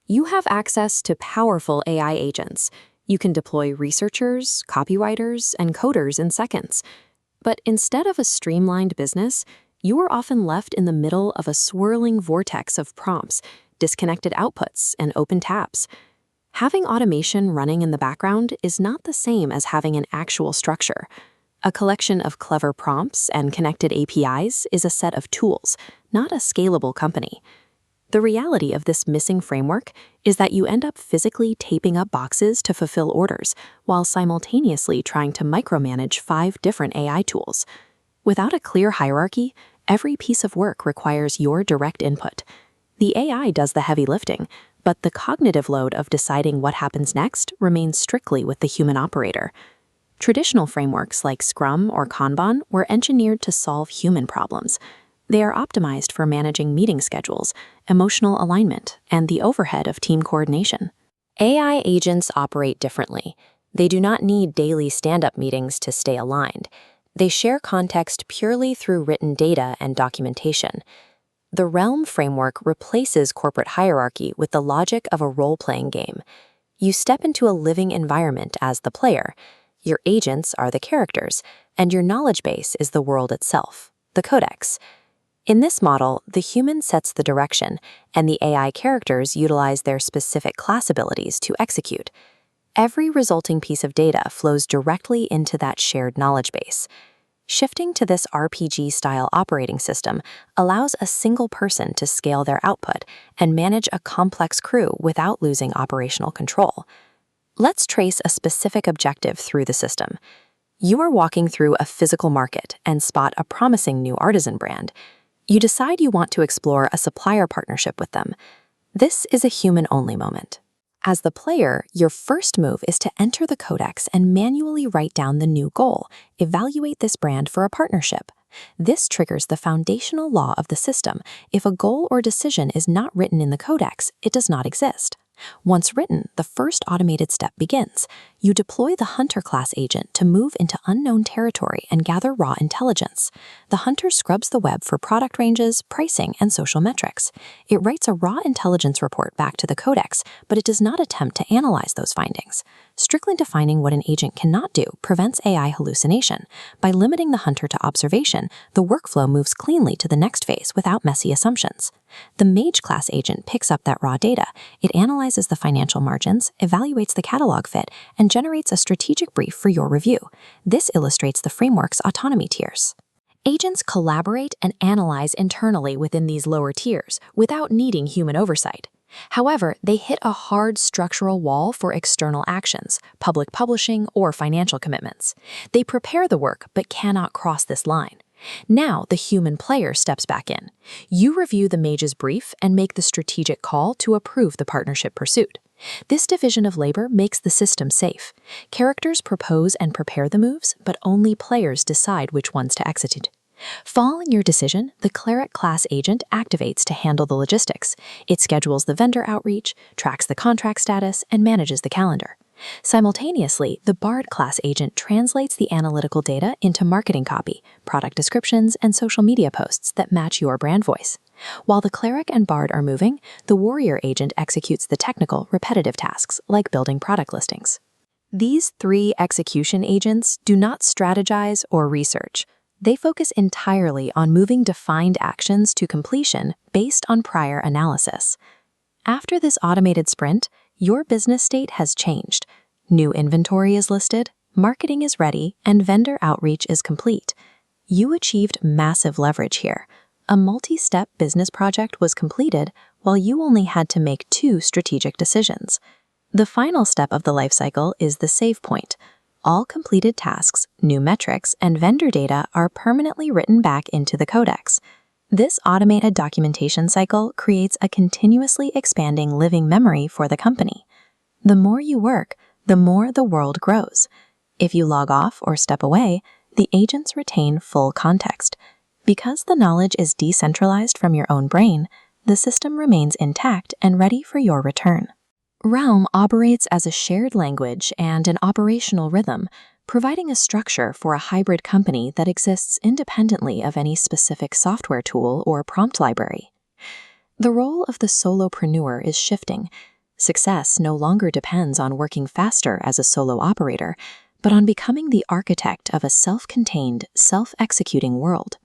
You have access to powerful AI agents. You can deploy researchers, copywriters, and coders in seconds. But instead of a streamlined business, you are often left in the middle of a swirling vortex of prompts, disconnected outputs, and open tabs. Having automation running in the background is not the same as having an actual structure. A collection of clever prompts and connected APIs is a set of tools, not a scalable company. The reality of this missing framework is that you end up physically taping up boxes to fulfill orders while simultaneously trying to micromanage 5 different AI tools. Without a clear hierarchy, every piece of work requires your direct input. The AI does the heavy lifting, but the cognitive load of deciding what happens next remains strictly with the human operator. Traditional frameworks like Scrum or Kanban were engineered to solve human problems. They are optimized for managing meeting schedules, emotional alignment, and the overhead of team coordination. AI agents operate differently. They do not need daily stand-up meetings to stay aligned. They share context purely through written data and documentation. The Realm framework replaces corporate hierarchy with the logic of a role-playing game. You step into a living environment as the player. Your agents are the characters, and your knowledge base is the world itself, the Codex. In this model, the human sets the direction, and the AI characters utilize their specific class abilities to execute. Every resulting piece of data flows directly into that shared knowledge base. Shifting to this RPG-style operating system allows a single person to scale their output and manage a complex crew without losing operational control. Let's trace a specific objective through the system. You are walking through a physical market and spot a promising new artisan brand. You decide you want to explore a supplier partnership with them. This is a human-only moment. As the player, your first move is to enter the Codex and manually write down the new goal, evaluate this brand for a partnership. This triggers the foundational law of the system. If a goal or decision is not written in the Codex, it does not exist. Once written, the first automated step begins. You deploy the Hunter class agent to move into unknown territory and gather raw intelligence. The Hunter scrubs the web for product ranges, pricing, and social metrics. It writes a raw intelligence report back to the Codex, but it does not attempt to analyze those findings. Strictly defining what an agent cannot do prevents AI hallucination. By limiting the Hunter to observation, the workflow moves cleanly to the next phase without messy assumptions. The Mage class agent picks up that raw data. It analyzes the financial margins, evaluates the catalog fit, and generates a strategic brief for your review. This illustrates the framework's autonomy tiers. Agents collaborate and analyze internally within these lower tiers without needing human oversight. However, they hit a hard structural wall for external actions, public publishing, or financial commitments. They prepare the work but cannot cross this line. Now, the human player steps back in. You review the mage's brief and make the strategic call to approve the partnership pursuit. This division of labor makes the system safe. Characters propose and prepare the moves, but only players decide which ones to execute. Following your decision, the Cleric class agent activates to handle the logistics. It schedules the vendor outreach, tracks the contract status, and manages the calendar. Simultaneously, the Bard class agent translates the analytical data into marketing copy, product descriptions, and social media posts that match your brand voice. While the Cleric and Bard are moving, the Warrior agent executes the technical, repetitive tasks, like building product listings. These 3 execution agents do not strategize or research. They focus entirely on moving defined actions to completion based on prior analysis. After this automated sprint, your business state has changed. New inventory is listed, marketing is ready, and vendor outreach is complete. You achieved massive leverage here. A multi-step business project was completed while you only had to make 2 strategic decisions. The final step of the lifecycle is the save point. All completed tasks, new metrics, and vendor data are permanently written back into the Codex. This automated documentation cycle creates a continuously expanding living memory for the company. The more you work, the more the world grows. If you log off or step away, the agents retain full context. Because the knowledge is decentralized from your own brain, the system remains intact and ready for your return. Realm operates as a shared language and an operational rhythm, providing a structure for a hybrid company that exists independently of any specific software tool or prompt library. The role of the solopreneur is shifting. Success no longer depends on working faster as a solo operator, but on becoming the architect of a self-contained, self-executing world.